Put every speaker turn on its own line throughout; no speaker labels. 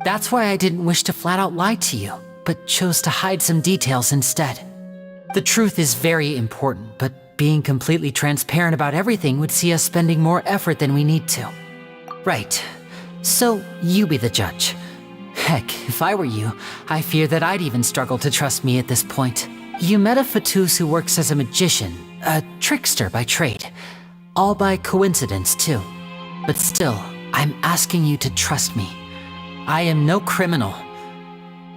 That's why I didn't wish to flat out lie to you, but chose to hide some details instead. The truth is very important, but being completely transparent about everything would see us spending more effort than we need to. Right. So, you be the judge. Heck, if I were you, I fear that I'd even struggle to trust me at this point. You met a Fatus who works as a magician, a trickster by trade. All by coincidence, too. But still, I'm asking you to trust me. I am no criminal.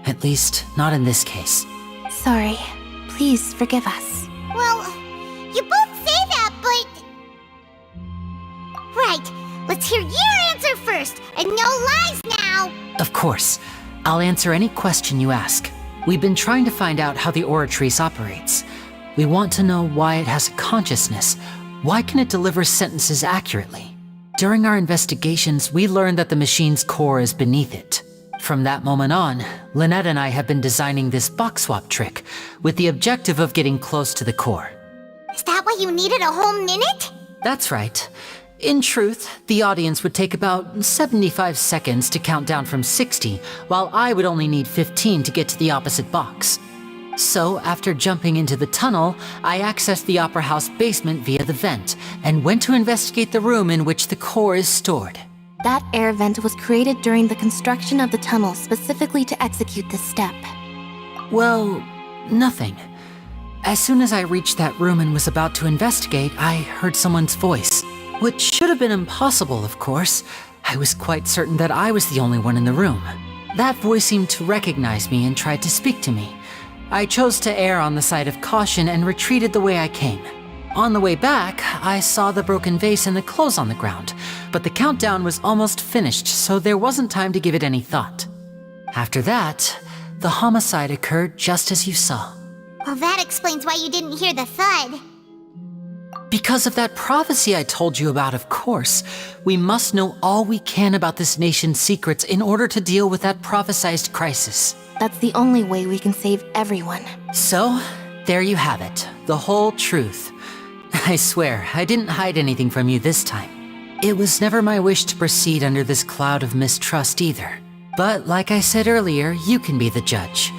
At least, not in this case.
Sorry. Please forgive us.
Well, you both say that, but... Right, let's hear your answer first, and no lies now!
Of course. I'll answer any question you ask. We've been trying to find out how the Oratrice operates. We want to know why it has a consciousness. Why can it deliver sentences accurately? During our investigations, we learned that the machine's core is beneath it. From that moment on, Lynette and I have been designing this box swap trick with the objective of getting close to the core.
Is that why you needed a whole minute?
That's right. In truth, the audience would take about 75 seconds to count down from 60, while I would only need 15 to get to the opposite box. So, after jumping into the tunnel, I accessed the Opera House basement via the vent, and went to investigate the room in which the core is stored.
That air vent was created during the construction of the tunnel specifically to execute this step.
Well, nothing. As soon as I reached that room and was about to investigate, I heard someone's voice. Which should have been impossible, of course. I was quite certain that I was the only one in the room. That voice seemed to recognize me and tried to speak to me. I chose to err on the side of caution and retreated the way I came. On the way back, I saw the broken vase and the clothes on the ground, but the countdown was almost finished, so there wasn't time to give it any thought. After that, the homicide occurred just as you saw.
Well, that explains why you didn't hear the thud.
Because of that prophecy I told you about, of course. We must know all we can about this nation's secrets in order to deal with that prophesized crisis.
That's the only way we can save everyone.
So, there you have it. The whole truth. I swear, I didn't hide anything from you this time. It was never my wish to proceed under this cloud of mistrust either. But like I said earlier, you can be the judge.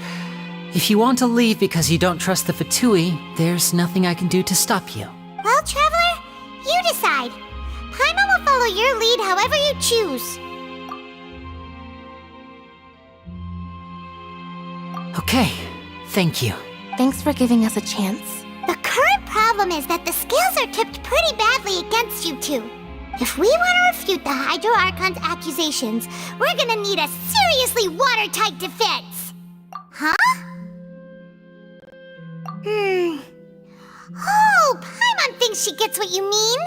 If you want to leave because you don't trust the Fatui, there's nothing I can do to stop you.
Well, Traveler, you decide. Paimon will follow your lead however you choose.
Okay, thank you.
Thanks for giving us a chance.
The current problem is that the scales are tipped pretty badly against you two. If we want to refute the Hydro Archon's accusations, we're gonna need a seriously watertight defense. Huh? Oh, Paimon thinks she gets what you mean.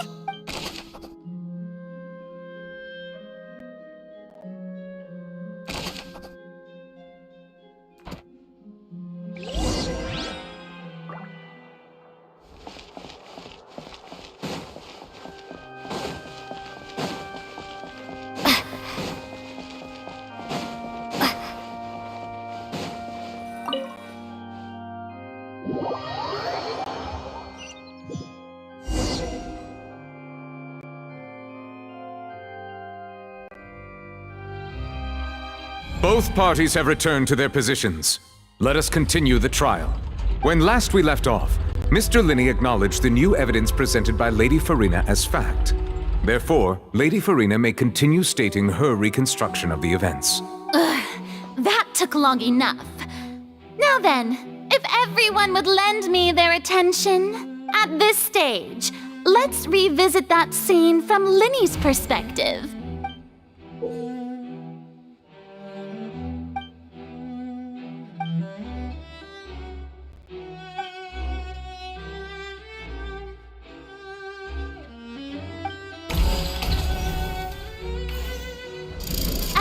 Both parties have returned to their positions. Let us continue the trial. When last we left off, Mr. Linney acknowledged the new evidence presented by Lady Farina as fact. Therefore, Lady Farina may continue stating her reconstruction of the events.
That took long enough. Now then, if everyone would lend me their attention, at this stage, let's revisit that scene from Linney's perspective.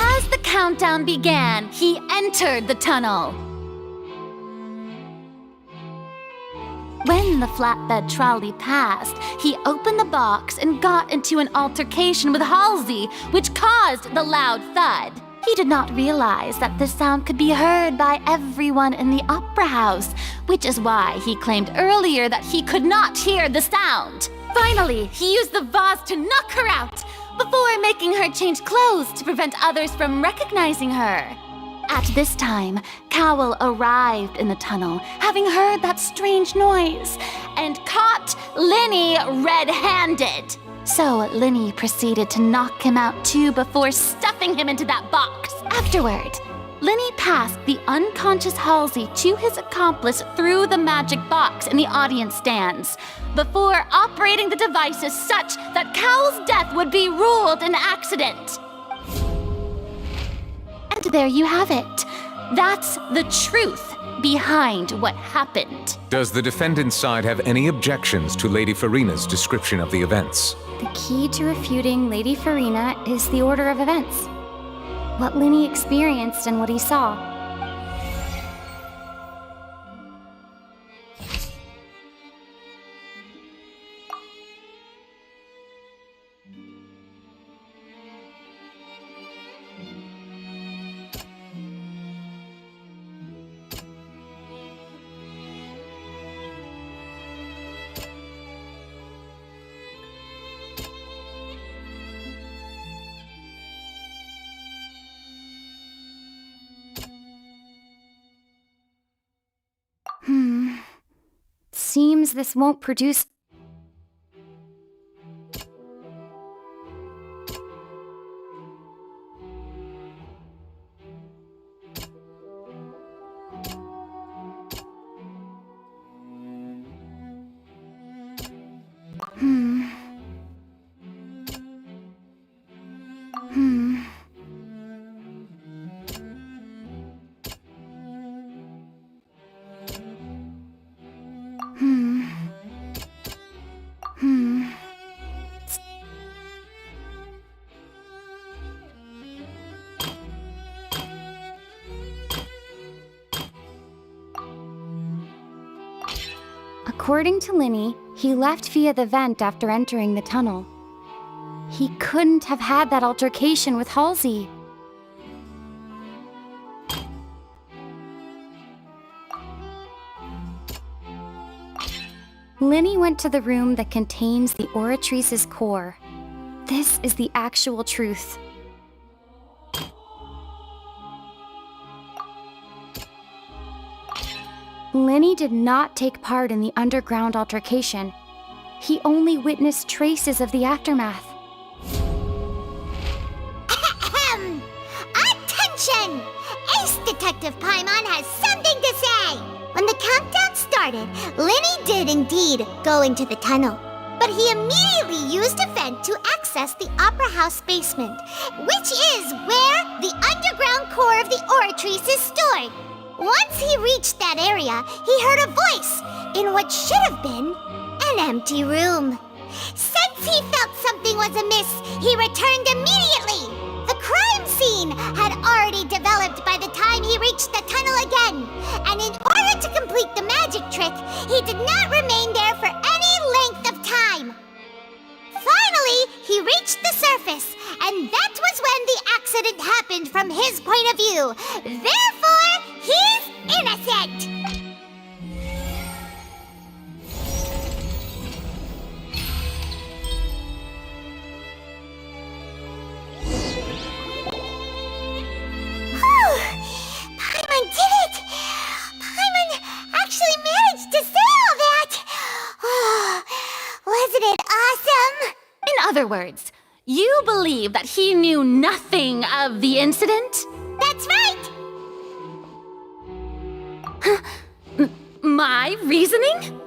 As the countdown began, he entered the tunnel. When the flatbed trolley passed, he opened the box and got into an altercation with Halsey, which caused the loud thud. He did not realize that this sound could be heard by everyone in the Opera House, which is why he claimed earlier that he could not hear the sound. Finally, he used the vase to knock her out. before making her change clothes to prevent others from recognizing her. At this time, Cowell arrived in the tunnel, having heard that strange noise, and caught Linny red-handed. So Linny proceeded to knock him out too before stuffing him into that box. Afterward, Linny passed the unconscious Halsey to his accomplice through the magic box in the audience stands, before operating the devices such that Cowell's death would be ruled an accident. And there you have it. That's the truth behind what happened.
Does the defendant's side have any objections to Lady Farina's description of the events?
The key to refuting Lady Farina is the order of events. What Linny experienced and what he saw. Seems this won't produce... According to Linny, he left via the vent after entering the tunnel. He couldn't have had that altercation with Halsey. Linny went to the room that contains the Oratrice's core. This is the actual truth. Linny did not take part in the underground altercation. He only witnessed traces of the aftermath.
Ahem! Attention! Ace Detective Paimon has something to say! When the countdown started, Linny did indeed go into the tunnel. But he immediately used a vent to access the Opera House basement, which is where the underground core of the Oratrice is stored. Once he reached that area, he heard a voice in what should have been an empty room. Since he felt something was amiss, he returned immediately. The crime scene had already developed by the time he reached the tunnel again, and in order to complete the magic trick, he did not remain there for any length of time. Finally, he reached the surface, and that was when the accident happened from his point of view. Therefore, he's innocent! Paimon did it! Paimon actually managed to say all that! Oh, wasn't it awesome?
In other words, you believe that he knew nothing of the incident?
That's right!
My reasoning?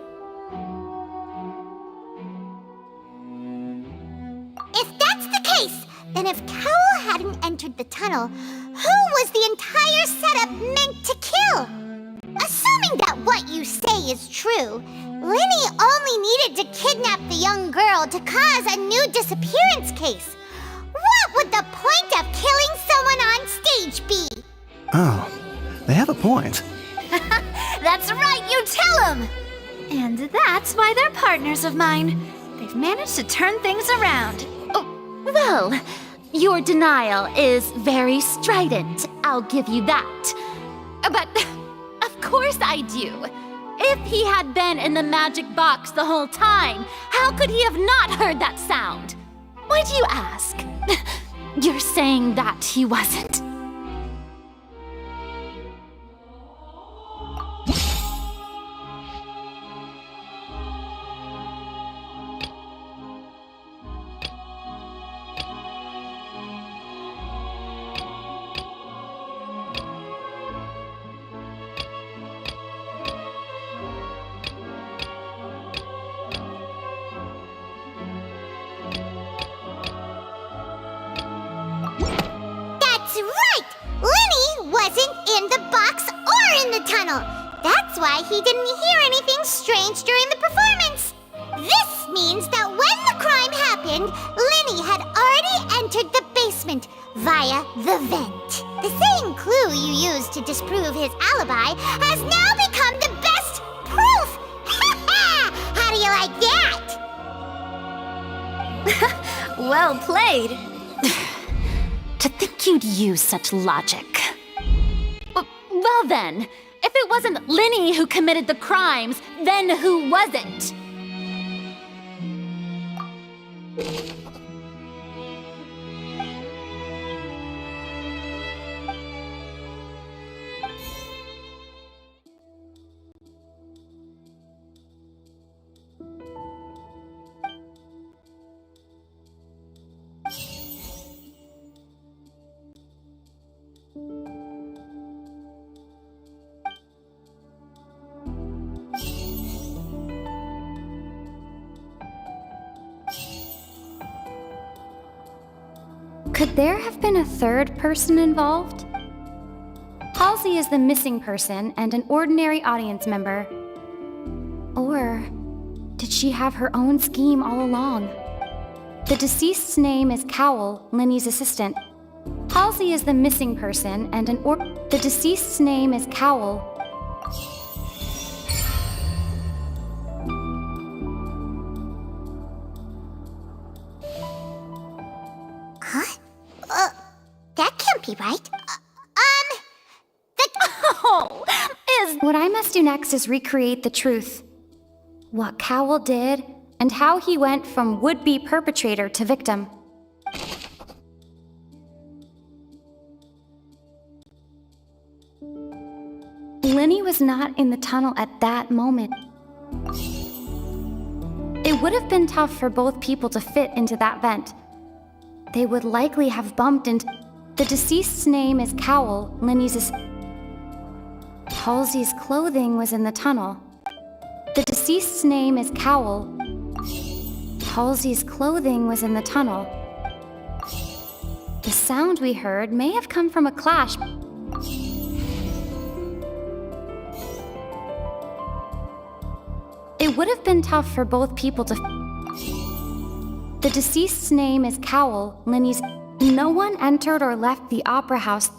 If that's the case, then if Cowell hadn't entered the tunnel, who was the entire setup meant to kill? Assuming that what you say is true, Linny only needed to kidnap the young girl to cause a new disappearance case. What would the point of killing someone on stage be?
Oh, they have a point.
That's right, you tell him! And that's why they're partners of mine. They've managed to turn things around.
Oh, well, your denial is very strident, I'll give you that. But, of course I do. If he had been in the magic box the whole time, how could he have not heard that sound? Why Why do you ask? You're saying that he wasn't.
That's right! Linny wasn't in the box or in the tunnel. That's why he didn't hear anything strange during the performance. This means that when the crime happened, Linny had already entered the basement via the vent. The same clue you used to disprove his alibi has now become the best proof! How do you like that?
Well played.
To think you'd use such logic. Well then, if it wasn't Linny who committed the crimes, then who was it?
Could there have been a third person involved? Halsey is the missing person and an ordinary audience member. Or did she have her own scheme all along? The deceased's name is Cowell, Linny's assistant. Halsey is the missing person and the deceased's name is Cowell.
Huh? That can't be right.
Oh,
What I must do next is recreate the truth. What Cowell did, and how he went from would-be perpetrator to victim. Linny was not in the tunnel at that moment. It would have been tough for both people to fit into that vent. They would likely have bumped into... The deceased's name is Cowell, Linny's... Halsey's clothing was in the tunnel. The deceased's name is Cowell. Halsey's clothing was in the tunnel. The sound we heard may have come from a clash. It would have been tough for both people to... The deceased's name is Cowell, Linny's... No one entered or left the opera house.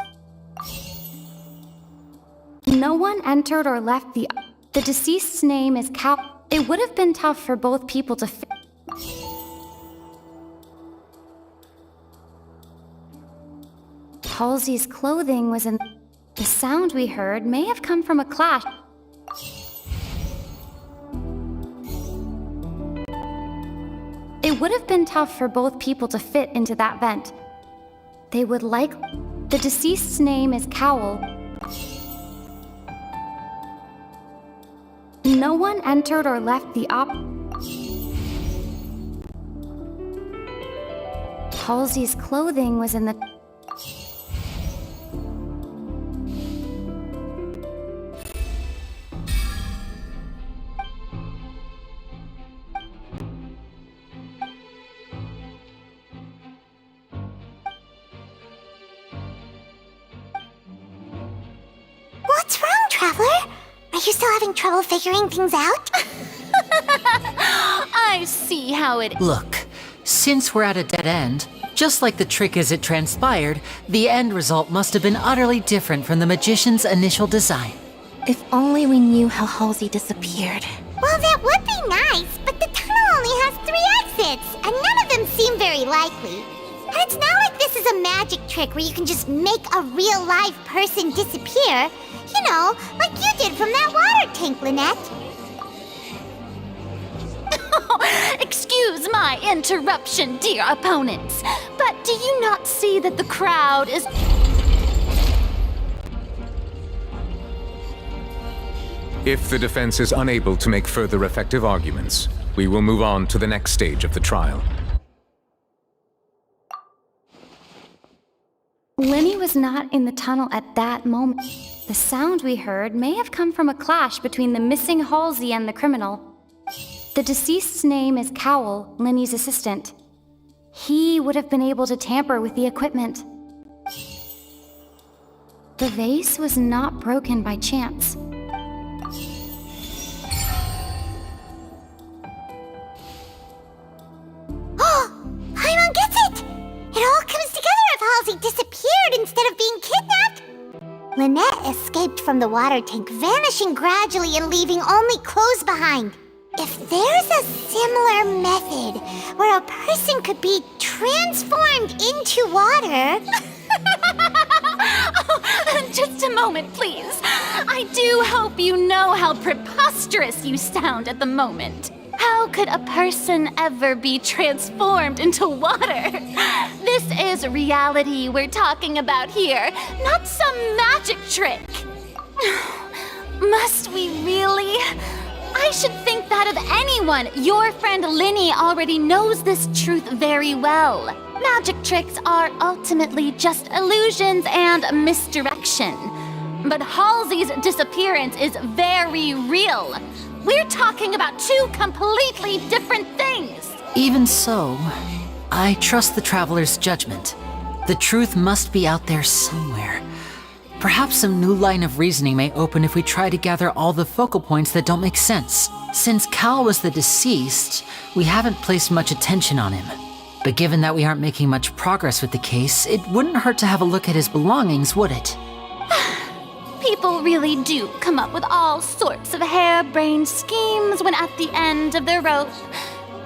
No one entered or left the... The deceased's name is Cowell. It would have been tough for both people to... Halsey's clothing was in... The sound we heard may have come from a clash. It would have been tough for both people to fit into that vent. They would like... The deceased's name is Cowell. No one entered or left the Halsey's clothing was in the...
What's wrong, Traveler? Are you still having trouble figuring things out?
I see how it...
Look, since we're at a dead end, just like the trick as it transpired, the end result must have been utterly different from the magician's initial design.
If only we knew how Halsey disappeared.
Well, that would be nice, but the tunnel only has 3 exits, and none of them seem very likely. And it's not like this is a magic trick where you can just make a real live person disappear. You know, like you did from that water tank, Lynette.
Excuse my interruption, dear opponents, but do you not see that the crowd is...
If the defense is unable to make further effective arguments, we will move on to the next stage of the trial.
Lenny was not in the tunnel at that moment. The sound we heard may have come from a clash between the missing Halsey and the criminal. The deceased's name is Cowell, Lenny's assistant. He would have been able to tamper with the equipment. The vase was not broken by chance.
Paimon gets it! It all comes together if Halsey disappeared instead of being kidnapped. Lynette escaped from the water tank, vanishing gradually and leaving only clothes behind. If there's a similar method where a person could be transformed into water...
Oh, just a moment, please. I do hope you know how preposterous you sound at the moment. How could a person ever be transformed into water? This is reality we're talking about here, not some magic trick. Must we really? I should think that of anyone. Your friend Linny already knows this truth very well. Magic tricks are ultimately just illusions and misdirection. But Halsey's disappearance is very real. We're talking about two completely different things.
Even so, I trust the traveler's judgment. The truth must be out there somewhere. Perhaps some new line of reasoning may open if we try to gather all the focal points that don't make sense. Since Cal was the deceased, we haven't placed much attention on him. But given that we aren't making much progress with the case, it wouldn't hurt to have a look at his belongings, would it?
People really do come up with all sorts of harebrained schemes when at the end of their rope.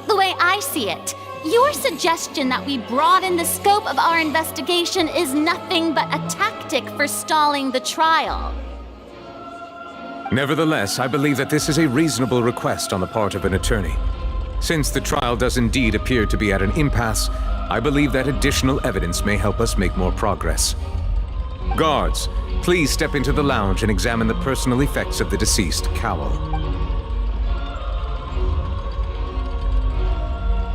The way I see it, your suggestion that we broaden the scope of our investigation is nothing but a tactic for stalling the trial.
Nevertheless, I believe that this is a reasonable request on the part of an attorney. Since the trial does indeed appear to be at an impasse, I believe that additional evidence may help us make more progress. Guards, please step into the lounge and examine the personal effects of the deceased, Cowell.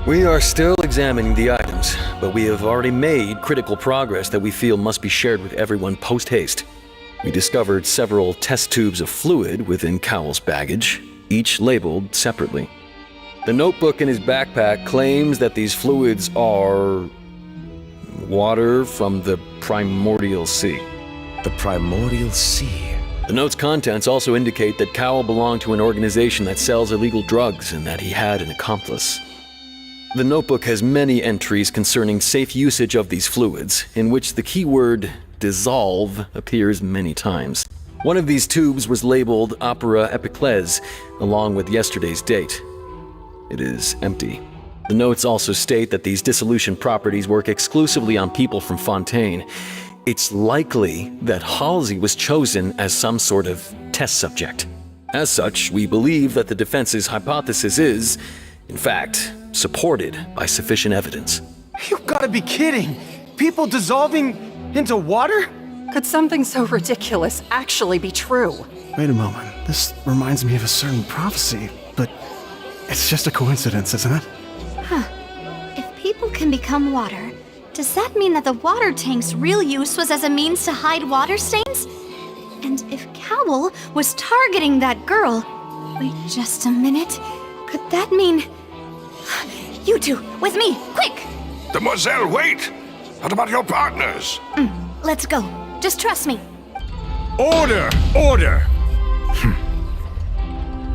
We are still examining the items, but we have already made critical progress that we feel must be shared with everyone post-haste. We discovered several test tubes of fluid within Cowell's baggage, each labeled separately. The notebook in his backpack claims that these fluids are... water from the primordial sea.
The primordial sea.
The note's contents also indicate that Cowell belonged to an organization that sells illegal drugs and that he had an accomplice. The notebook has many entries concerning safe usage of these fluids, in which the keyword dissolve appears many times. One of these tubes was labeled Opera Epiclese, along with yesterday's date. It is empty. The notes also state that these dissolution properties work exclusively on people from Fontaine. It's likely that Halsey was chosen as some sort of test subject. As such, we believe that the defense's hypothesis is, in fact, supported by sufficient evidence.
You've got to be kidding! People dissolving into water?
Could something so ridiculous actually be true?
Wait a moment. This reminds me of a certain prophecy, but it's just a coincidence, isn't it?
Huh. If people can become water, does that mean that the water tank's real use was as a means to hide water stains? And if Cowell was targeting that girl... Wait just a minute. Could that mean... You two, with me, quick!
Demoiselle, wait! What about your partners?
Let's go. Just trust me.
Order! Order!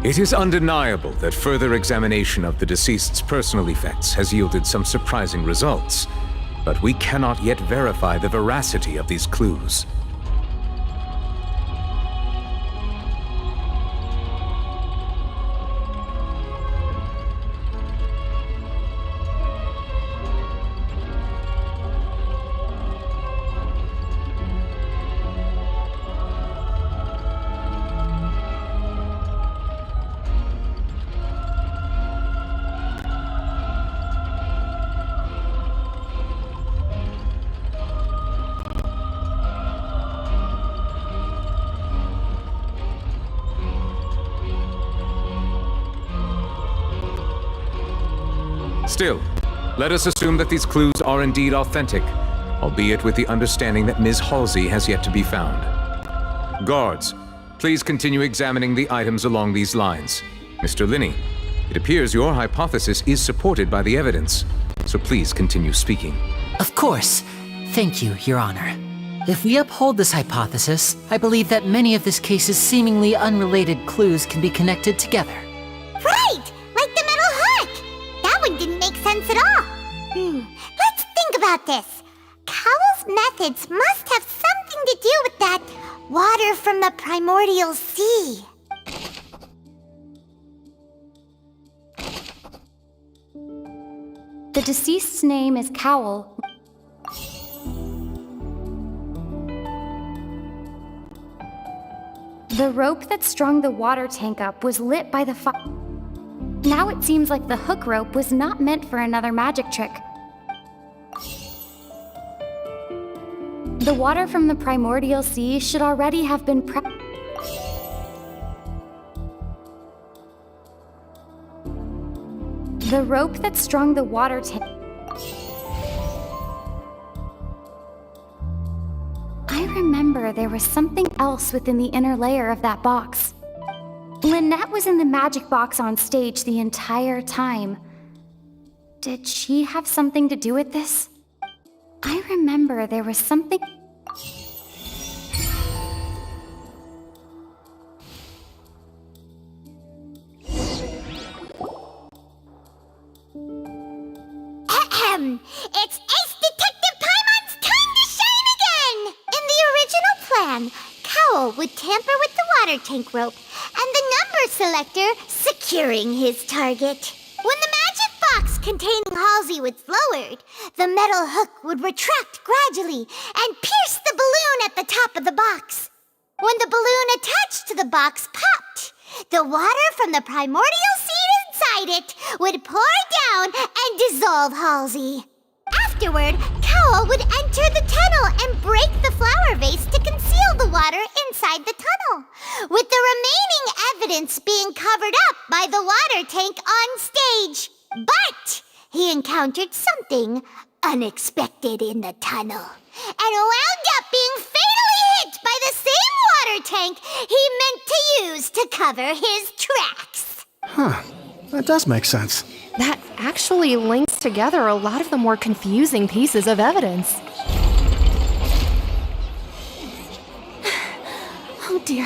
It is undeniable that further examination of the deceased's personal effects has yielded some surprising results, but we cannot yet verify the veracity of these clues. Still, let us assume that these clues are indeed authentic, albeit with the understanding that Ms. Halsey has yet to be found. Guards, please continue examining the items along these lines. Mr. Linney, it appears your hypothesis is supported by the evidence, so please continue speaking.
Of course. Thank you, Your Honor. If we uphold this hypothesis, I believe that many of this case's seemingly unrelated clues can be connected together.
Right! Like the metal hook! That one didn't make sense at all. Let's think about this. Cowell's methods must have something to do with that water from the primordial sea.
The deceased's name is Cowell. The rope that strung the water tank up was lit by the fire. Now it seems like the hook rope was not meant for another magic trick. The water from the primordial sea should already have been The rope that strung the water tank. I remember there was something else within the inner layer of that box. Lynette was in the magic box on stage the entire time. Did she have something to do with this? I remember there was something...
It's Ace Detective Paimon's time to shine again! In the original plan, Cowell would tamper with the water tank rope and the number selector securing his target. When the magic box containing Halsey was lowered, the metal hook would retract gradually and pierce the balloon at the top of the box. When the balloon attached to the box popped, the water from the primordial seed inside it would pour down and dissolve Halsey. Afterward, Cowell would enter the tunnel and break the flower vase to conceal the water inside the tunnel, with the remaining evidence being covered up by the water tank on stage. But he encountered something unexpected in the tunnel and wound up being fatally hit by the same water tank he meant to use to cover his tracks.
Huh. That does make sense.
That actually links together a lot of the more confusing pieces of evidence.
Oh dear,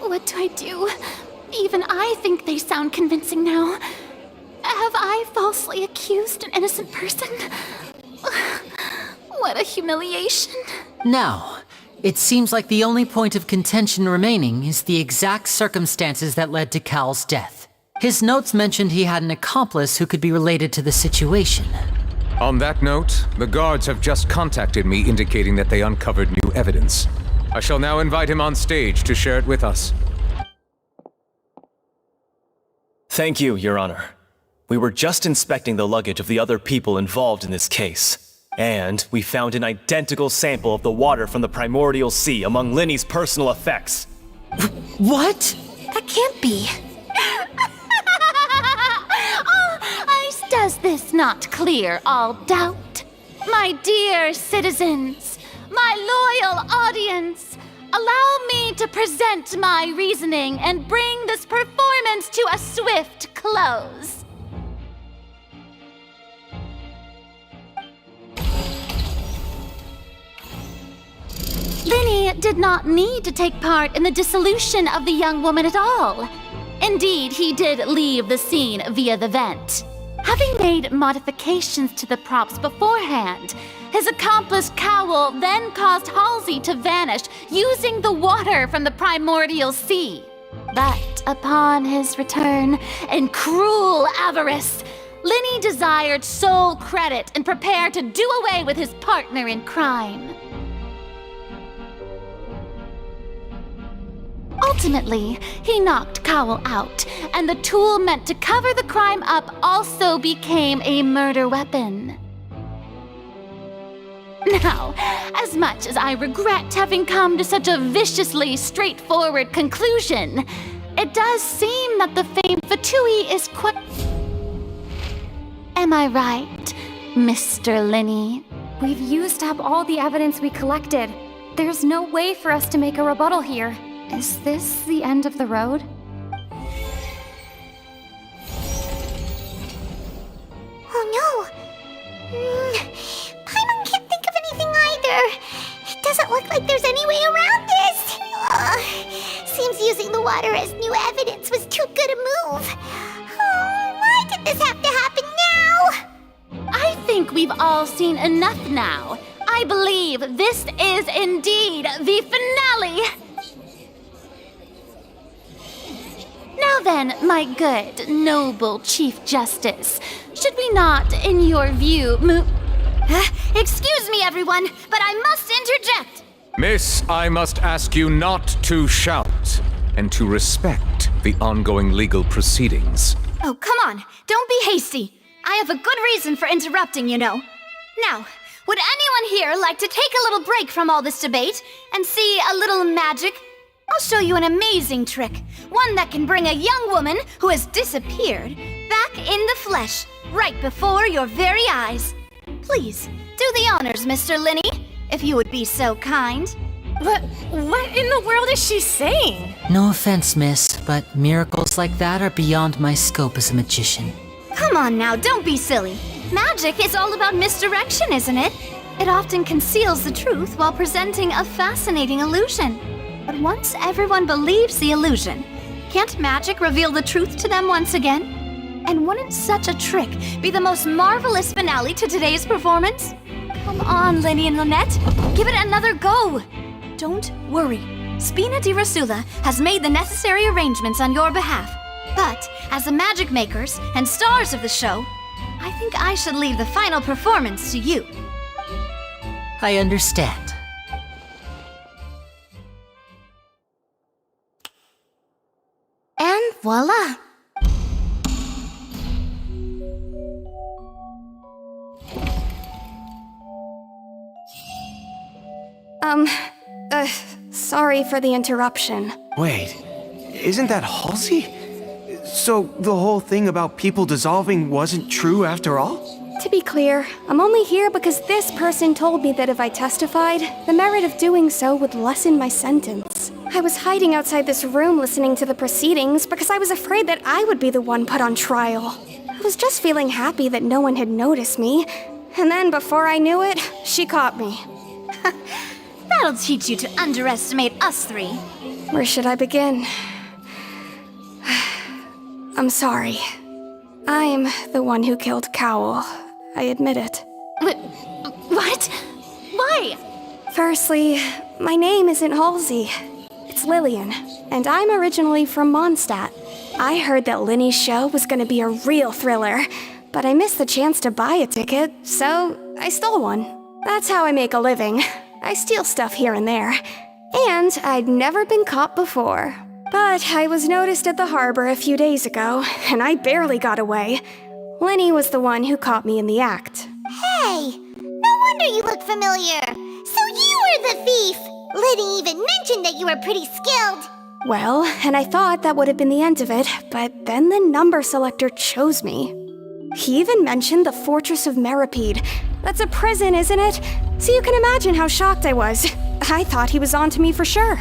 what do I do? Even I think they sound convincing now. Have I falsely accused an innocent person? What a humiliation.
Now, it seems like the only point of contention remaining is the exact circumstances that led to Cal's death. His notes mentioned he had an accomplice who could be related to the situation.
On that note, the guards have just contacted me indicating that they uncovered new evidence. I shall now invite him on stage to share it with us.
Thank you, Your Honor. We were just inspecting the luggage of the other people involved in this case, and we found an identical sample of the water from the primordial sea among Linny's personal effects.
What?
That can't be.
Does this not clear all doubt? My dear citizens, my loyal audience, allow me to present my reasoning and bring this performance to a swift close. Linny did not need to take part in the dissolution of the young woman at all. Indeed, he did leave the scene via the vent. Having made modifications to the props beforehand, his accomplice Cowell then caused Halsey to vanish using the water from the primordial sea. But upon his return, in cruel avarice, Linny desired sole credit and prepared to do away with his partner in crime. Ultimately, he knocked Cowell out, and the tool meant to cover the crime up also became a murder weapon. Now, as much as I regret having come to such a viciously straightforward conclusion, it does seem that the famed Fatui is quite... Am I right, Mr. Linney?
We've used up all the evidence we collected. There's no way for us to make a rebuttal here. Is this the end of the road?
Oh no! Paimon can't think of anything either. It doesn't look like there's any way around this. Seems using the water as new evidence was too good a move. Why did this have to happen now?
I think we've all seen enough now. I believe this is indeed the finale. Now then, my good, noble Chief Justice, should we not, in your view, move...
Excuse me, everyone, but I must interject.
Miss, I must ask you not to shout and to respect the ongoing legal proceedings.
Oh, come on. Don't be hasty. I have a good reason for interrupting, you know. Now, would anyone here like to take a little break from all this debate and see a little magic? I'll show you an amazing trick. One that can bring a young woman who has disappeared back in the flesh, right before your very eyes. Please, do the honors, Mr. Linney, if you would be so kind.
What in the world is she saying?
No offense, miss, but miracles like that are beyond my scope as a magician.
Come on now, don't be silly. Magic is all about misdirection, isn't it? It often conceals the truth while presenting a fascinating illusion. But once everyone believes the illusion, can't magic reveal the truth to them once again? And wouldn't such a trick be the most marvelous finale to today's performance? Come on, Linny and Lynette, give it another go. Don't worry, Spina di Rasula has made the necessary arrangements on your behalf. But as the magic makers and stars of the show, I think I should leave the final performance to you.
I understand.
And voila!
Sorry for the interruption.
Wait, isn't that Halsey? So the whole thing about people dissolving wasn't true after all?
To be clear, I'm only here because this person told me that if I testified, the merit of doing so would lessen my sentence. I was hiding outside this room listening to the proceedings because I was afraid that I would be the one put on trial. I was just feeling happy that no one had noticed me, and then before I knew it, she caught me.
That'll teach you to underestimate us three.
Where should I begin? I'm sorry. I'm the one who killed Cowell. I admit it.
What? Why?
Firstly, my name isn't Halsey. It's Lillian, and I'm originally from Mondstadt. I heard that Linny's show was gonna be a real thriller, but I missed the chance to buy a ticket, so I stole one. That's how I make a living. I steal stuff here and there. And I'd never been caught before. But I was noticed at the harbor a few days ago, and I barely got away. Linny was the one who caught me in the act.
Hey, no wonder you look familiar. So you were the thief. Liddy even mentioned that you were pretty skilled.
Well, and I thought that would have been the end of it, but then the number selector chose me. He even mentioned the Fortress of Meripede. That's a prison, isn't it? So you can imagine how shocked I was. I thought he was onto me for sure.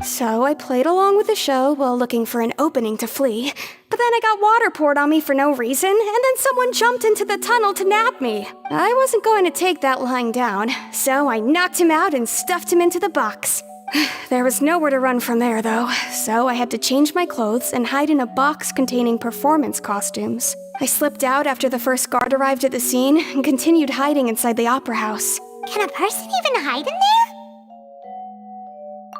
So I played along with the show while looking for an opening to flee. But then I got water poured on me for no reason, and then someone jumped into the tunnel to nab me. I wasn't going to take that lying down, so I knocked him out and stuffed him into the box. There was nowhere to run from there, though, so I had to change my clothes and hide in a box containing performance costumes. I slipped out after the first guard arrived at the scene and continued hiding inside the opera house.
Can a person even hide in there?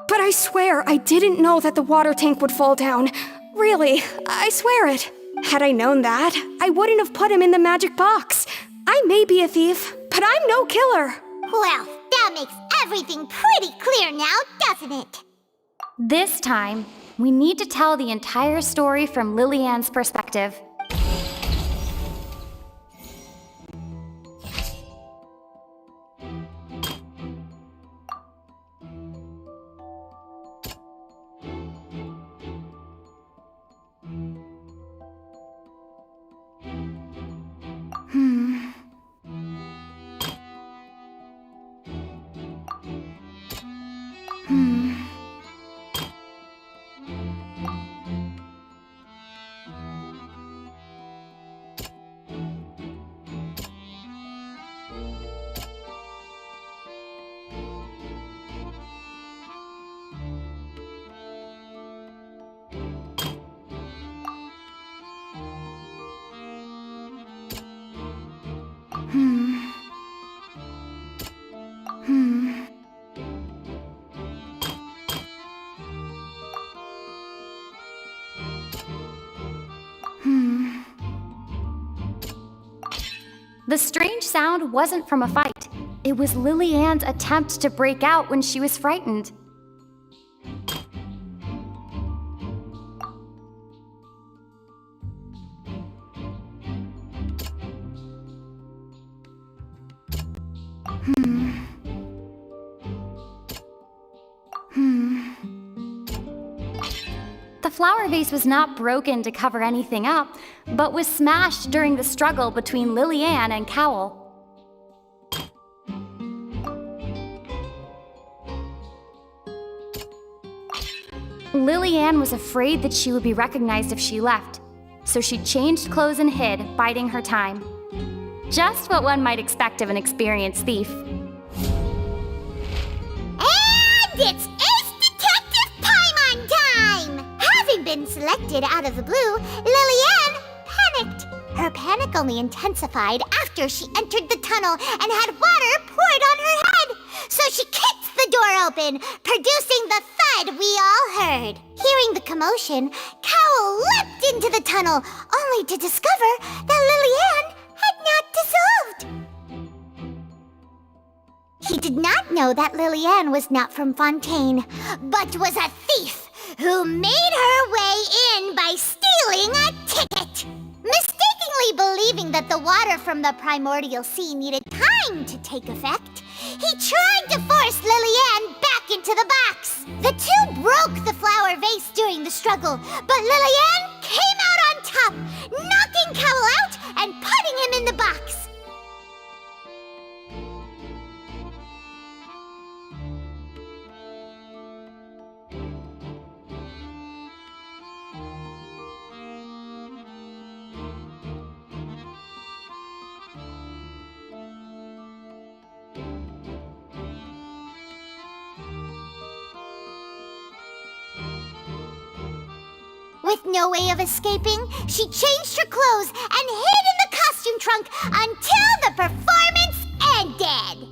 But I swear I didn't know that the water tank would fall down. Really, I swear it. Had I known that, I wouldn't have put him in the magic box. I may be a thief, but I'm no killer.
Well, that makes everything pretty clear now, doesn't it?
This time, we need to tell the entire story from Lillian's perspective. The strange sound wasn't from a fight. It was Lily-Ann's attempt to break out when she was frightened. The flower vase was not broken to cover anything up, but was smashed during the struggle between Lily-Ann and Cowell. Lily-Ann was afraid that she would be recognized if she left, so she changed clothes and hid, biding her time. Just what one might expect of an experienced thief.
And it's Ace Detective Paimon time! Having been selected out of the blue, Lily-Ann panicked. Her panic only intensified after she entered the tunnel and had water poured on her head. So she kicked the door open, producing the thud we all heard. Hearing the commotion, Cowell leapt into the tunnel, only to discover that Lily-Ann had not dissolved. He did not know that Lily-Ann was not from Fontaine, but was a thief who made her way in by stealing a ticket. Mistakenly believing that the water from the primordial sea needed time to take effect, he tried to force Lily-Ann back into the box. The two broke the flower vase during the struggle, but Lily-Ann came out on top, knocking Cowell out and putting him in the box. With no way of escaping, she changed her clothes and hid in the costume trunk until the performance ended.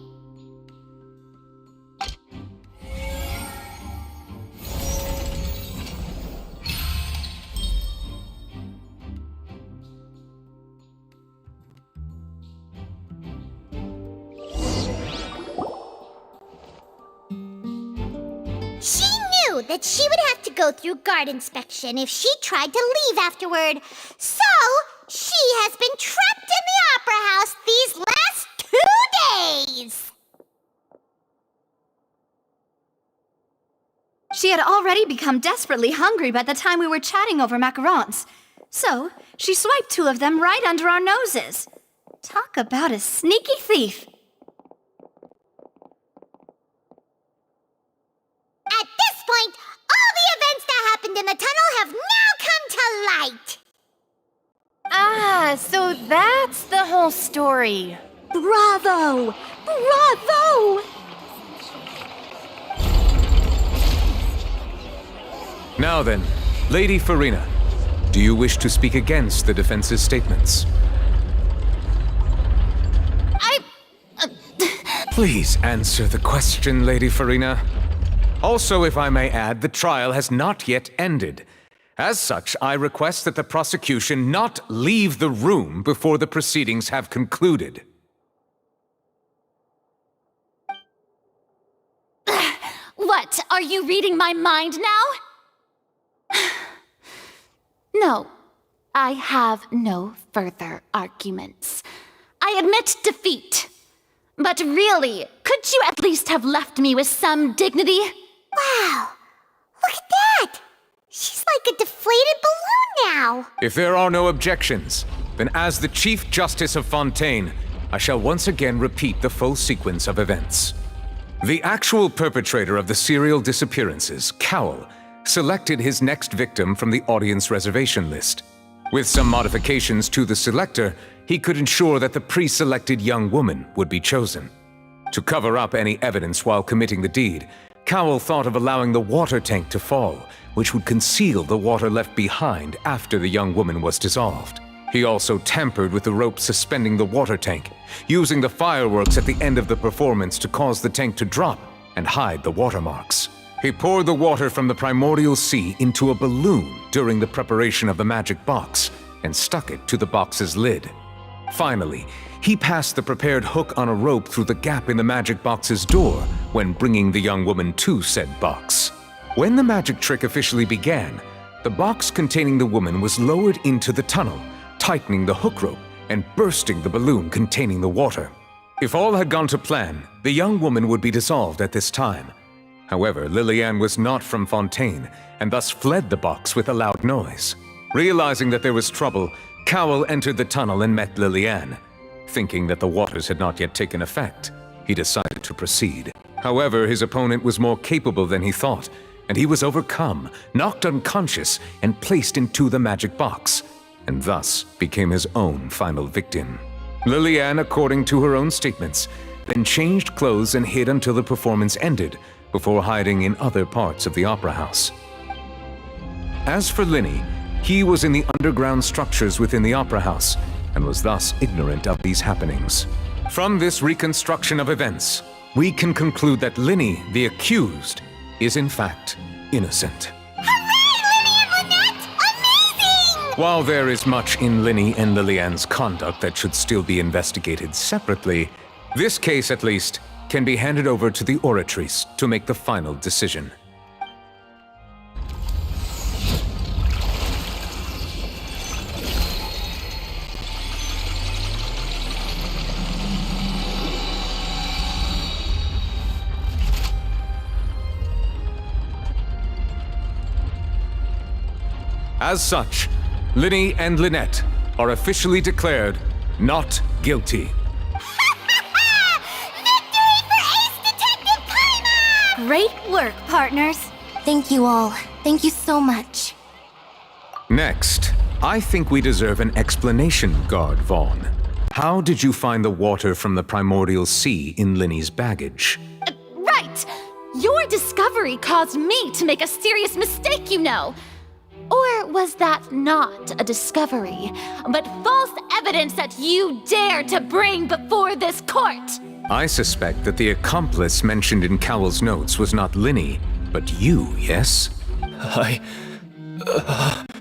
She knew that she would have to go through guard inspection if she tried to leave afterward. So, she has been trapped in the Opera House these last 2 days.
She had already become desperately hungry by the time we were chatting over macarons. So, she swiped 2 of them right under our noses. Talk about a sneaky thief.
At this point, all the events that happened in the tunnel have now come to light.
Ah, so that's the whole story.
Bravo! Bravo!
Now then, Lady Farina, do you wish to speak against the defense's statements? Please answer the question, Lady Farina. Also, if I may add, the trial has not yet ended. As such, I request that the prosecution not leave the room before the proceedings have concluded.
What, are you reading my mind now? No, I have no further arguments. I admit defeat. But really, could you at least have left me with some dignity?
Wow, look at that! She's like a deflated balloon now!
If there are no objections, then as the Chief Justice of Fontaine, I shall once again repeat the full sequence of events. The actual perpetrator of the serial disappearances, Cowell, selected his next victim from the audience reservation list. With some modifications to the selector, he could ensure that the pre-selected young woman would be chosen. To cover up any evidence while committing the deed, Cowell thought of allowing the water tank to fall, which would conceal the water left behind after the young woman was dissolved. He also tampered with the rope suspending the water tank, using the fireworks at the end of the performance to cause the tank to drop and hide the watermarks. He poured the water from the primordial sea into a balloon during the preparation of the magic box and stuck it to the box's lid. Finally, he passed the prepared hook on a rope through the gap in the magic box's door when bringing the young woman to said box. When the magic trick officially began, the box containing the woman was lowered into the tunnel, tightening the hook rope and bursting the balloon containing the water. If all had gone to plan, the young woman would be dissolved at this time. However, Lillian was not from Fontaine, and thus fled the box with a loud noise. Realizing that there was trouble, Cowell entered the tunnel and met Lillian. Thinking that the waters had not yet taken effect, he decided to proceed. However, his opponent was more capable than he thought, and he was overcome, knocked unconscious, and placed into the magic box, and thus became his own final victim. Lillian, according to her own statements, then changed clothes and hid until the performance ended, before hiding in other parts of the opera house. As for Linny, he was in the underground structures within the opera house, and was thus ignorant of these happenings. From this reconstruction of events, we can conclude that Linny, the accused, is in fact innocent.
Hooray, Linny and Lynette! Amazing!
While there is much in Linny and Lillian's conduct that should still be investigated separately, this case, at least, can be handed over to the Oratrice to make the final decision. As such, Linny and Lynette are officially declared not guilty.
Great work, partners.
Thank you all. Thank you so much.
Next, I think we deserve an explanation, Guard Vaughn. How did you find the water from the primordial sea in Linny's baggage?
Right! Your discovery caused me to make a serious mistake, you know. Or was that not a discovery, but false evidence that you dare to bring before this court?
I suspect that the accomplice mentioned in Cowell's notes was not Linny, but you, yes?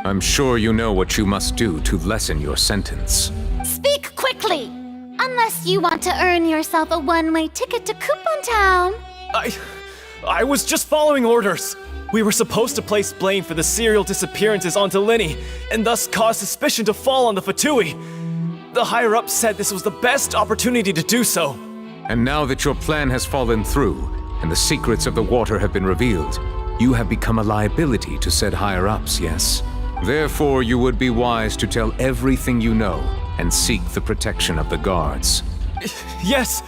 I'm sure you know what you must do to lessen your sentence.
Speak quickly! Unless you want to earn yourself a one-way ticket to Coupon Town.
I was just following orders. We were supposed to place blame for the serial disappearances onto Linny, and thus cause suspicion to fall on the Fatui. The higher-ups said this was the best opportunity to do so.
And now that your plan has fallen through, and the secrets of the water have been revealed, you have become a liability to said higher-ups, yes? Therefore, you would be wise to tell everything you know, and seek the protection of the guards.
Yes,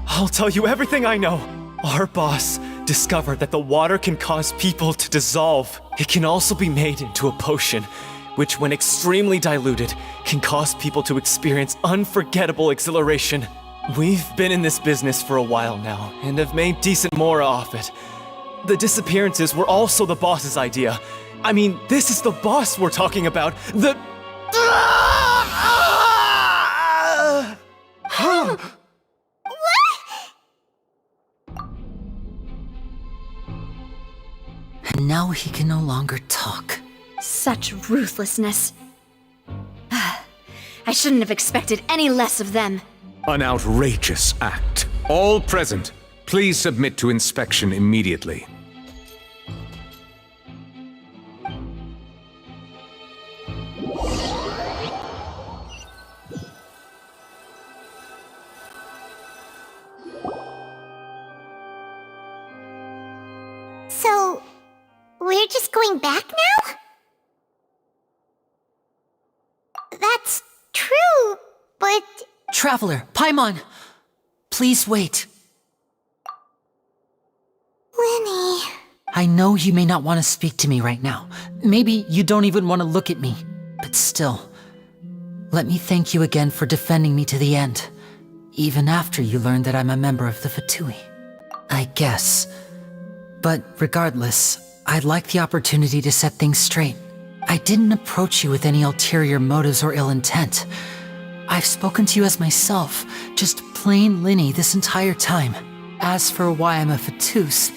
I'll tell you everything I know. Our boss discovered that the water can cause people to dissolve. It can also be made into a potion, which when extremely diluted, can cause people to experience unforgettable exhilaration. We've been in this business for a while now, and have made decent mora off it. The disappearances were also the boss's idea. I mean, this is the boss we're talking about. The...
And now he can no longer talk.
Such ruthlessness. I shouldn't have expected any less of them.
An outrageous act. All present, please submit to inspection immediately.
So, we're just going back now? That's true, but...
Traveler, Paimon! Please wait.
Linny...
I know you may not want to speak to me right now. Maybe you don't even want to look at me. But still, let me thank you again for defending me to the end. Even after you learned that I'm a member of the Fatui. I guess. But regardless, I'd like the opportunity to set things straight. I didn't approach you with any ulterior motives or ill intent. I've spoken to you as myself, just plain Linny this entire time. As for why I'm a Fatus,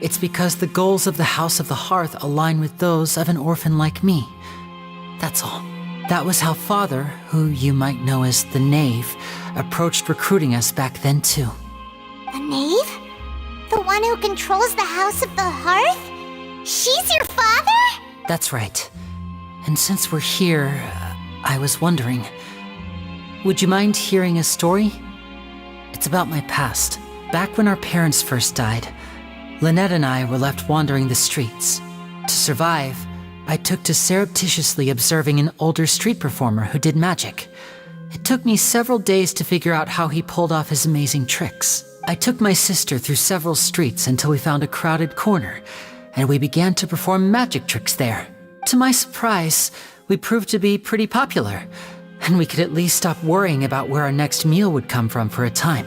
it's because the goals of the House of the Hearth align with those of an orphan like me. That's all. That was how Father, who you might know as the Knave, approached recruiting us back then too.
A knave? The one who controls the House of the Hearth? She's your father?
That's right. And since we're here, I was wondering, would you mind hearing a story? It's about my past. Back when our parents first died, Lynette and I were left wandering the streets. To survive, I took to surreptitiously observing an older street performer who did magic. It took me several days to figure out how he pulled off his amazing tricks. I took my sister through several streets until we found a crowded corner, and we began to perform magic tricks there. To my surprise, we proved to be pretty popular, and we could at least stop worrying about where our next meal would come from for a time.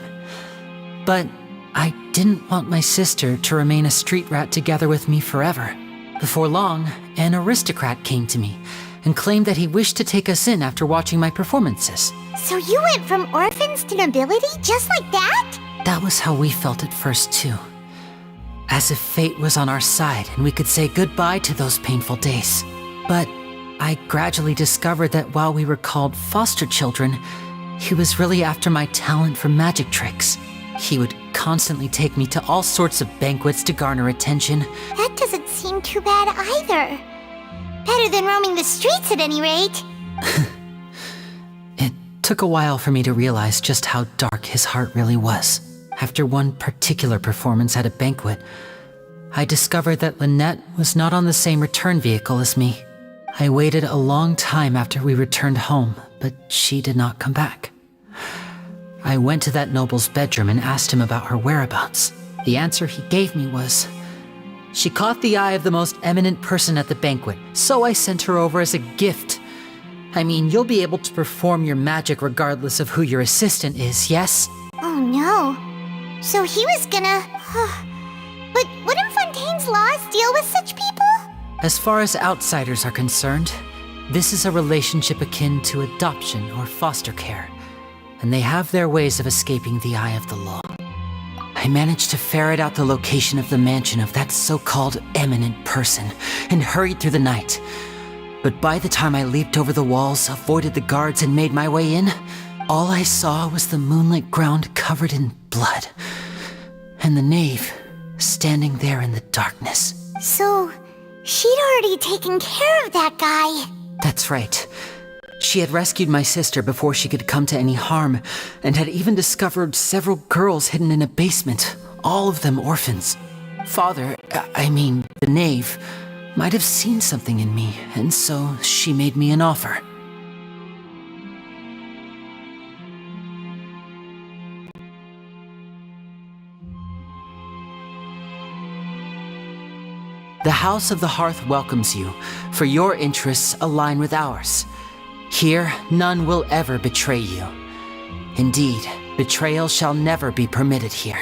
But I didn't want my sister to remain a street rat together with me forever. Before long, an aristocrat came to me and claimed that he wished to take us in after watching my performances.
So you went from orphans to nobility just like that?
That was how we felt at first too. As if fate was on our side and we could say goodbye to those painful days. But I gradually discovered that while we were called foster children, he was really after my talent for magic tricks. He would constantly take me to all sorts of banquets to garner attention.
That doesn't seem too bad either. Better than roaming the streets at any rate.
It took a while for me to realize just how dark his heart really was. After one particular performance at a banquet, I discovered that Lynette was not on the same return vehicle as me. I waited a long time after we returned home, but she did not come back. I went to that noble's bedroom and asked him about her whereabouts. The answer he gave me was, she caught the eye of the most eminent person at the banquet, so I sent her over as a gift. I mean, you'll be able to perform your magic regardless of who your assistant is, yes?
Oh no. So he was gonna... But wouldn't Fontaine's laws deal with such people?
As far as outsiders are concerned, this is a relationship akin to adoption or foster care, and they have their ways of escaping the eye of the law. I managed to ferret out the location of the mansion of that so-called eminent person and hurried through the night. But by the time I leaped over the walls, avoided the guards, and made my way in, all I saw was the moonlit ground covered in blood, and the knave standing there in the darkness.
So, she'd already taken care of that guy.
That's right. She had rescued my sister before she could come to any harm, and had even discovered several girls hidden in a basement, all of them orphans. Father, the knave, might have seen something in me, and so she made me an offer. The House of the Hearth welcomes you, for your interests align with ours. Here, none will ever betray you. Indeed, betrayal shall never be permitted here.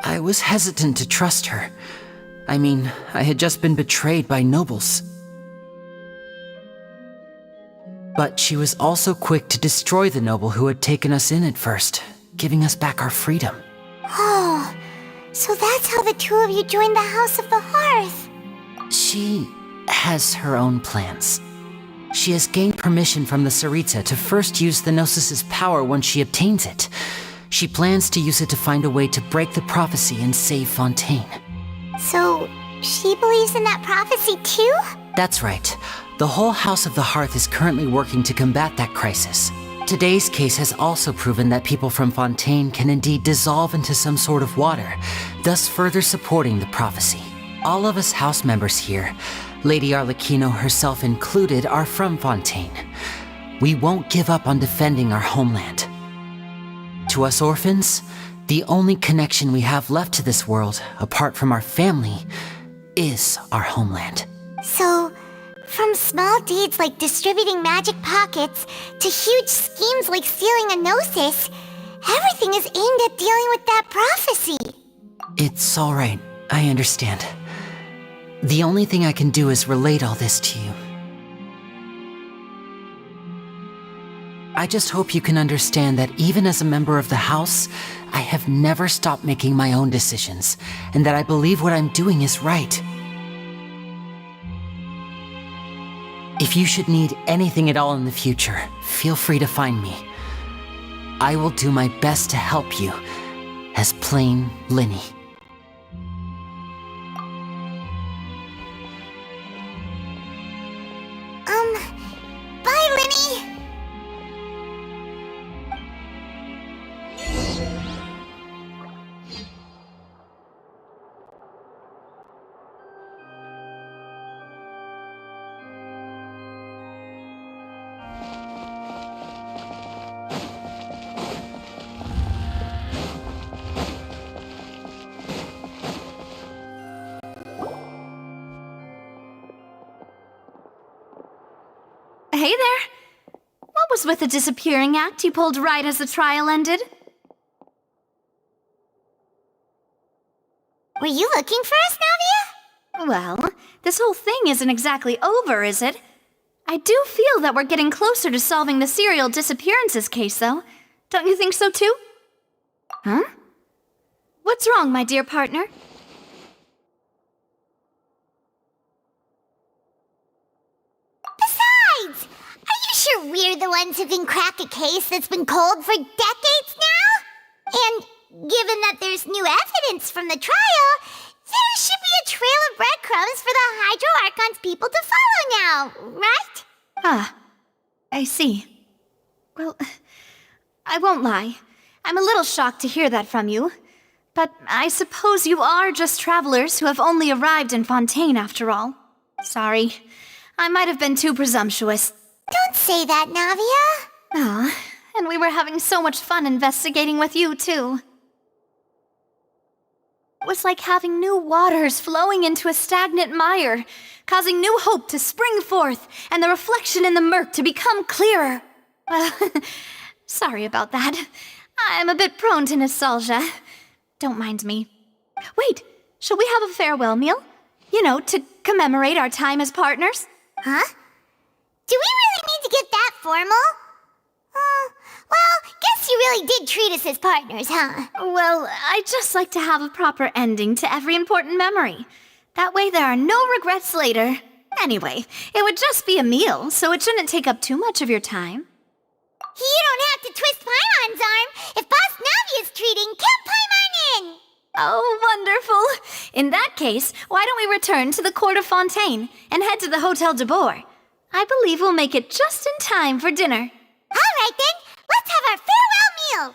I was hesitant to trust her. I had just been betrayed by nobles. But she was also quick to destroy the noble who had taken us in at first, giving us back our freedom.
Oh, so that's how the two of you joined the House of the Hearth.
She has her own plans. She has gained permission from the Tsaritsa to first use the Gnosis' power once she obtains it. She plans to use it to find a way to break the prophecy and save Fontaine.
So, she believes in that prophecy too?
That's right. The whole House of the Hearth is currently working to combat that crisis. Today's case has also proven that people from Fontaine can indeed dissolve into some sort of water, thus further supporting the prophecy. All of us house members here, Lady Arlecchino herself included, are from Fontaine. We won't give up on defending our homeland. To us orphans, the only connection we have left to this world, apart from our family, is our homeland.
So, from small deeds like distributing magic pockets to huge schemes like stealing a Gnosis, everything is aimed at dealing with that prophecy.
It's all right. I understand. The only thing I can do is relate all this to you. I just hope you can understand that even as a member of the House, I have never stopped making my own decisions, and that I believe what I'm doing is right. If you should need anything at all in the future, feel free to find me. I will do my best to help you, as plain Linny.
Bye, Linny!
Hey there! What was with the disappearing act you pulled right as the trial ended?
Were you looking for us, Navia?
Well, this whole thing isn't exactly over, is it? I do feel that we're getting closer to solving the serial disappearances case, though. Don't you think so, too? Huh? What's wrong, my dear partner?
Besides, are you sure we're the ones who can crack a case that's been cold for decades now? And given that there's new evidence from the trial, there should be a trail of breadcrumbs for the Hydro Archon's people to follow now, right?
Ah, I see. Well, I won't lie. I'm a little shocked to hear that from you. But I suppose you are just travelers who have only arrived in Fontaine after all. Sorry. I might have been too presumptuous.
Don't say that, Navia.
Ah, and we were having so much fun investigating with you, too. It was like having new waters flowing into a stagnant mire, causing new hope to spring forth, and the reflection in the murk to become clearer. Sorry about that. I'm a bit prone to nostalgia. Don't mind me. Wait, shall we have a farewell meal? You know, to commemorate our time as partners?
Huh? Do we really need to get that formal? Well, guess you really did treat us as partners, huh?
Well, I'd just like to have a proper ending to every important memory. That way there are no regrets later. Anyway, it would just be a meal, so it shouldn't take up too much of your time.
You don't have to twist Paimon's arm. If Boss Navia's treating, count Paimon in!
Oh, wonderful! In that case, why don't we return to the court of Fontaine and head to the Hotel de Boer? I believe we'll make it just in time for dinner.
All right then, let's have our farewell meal!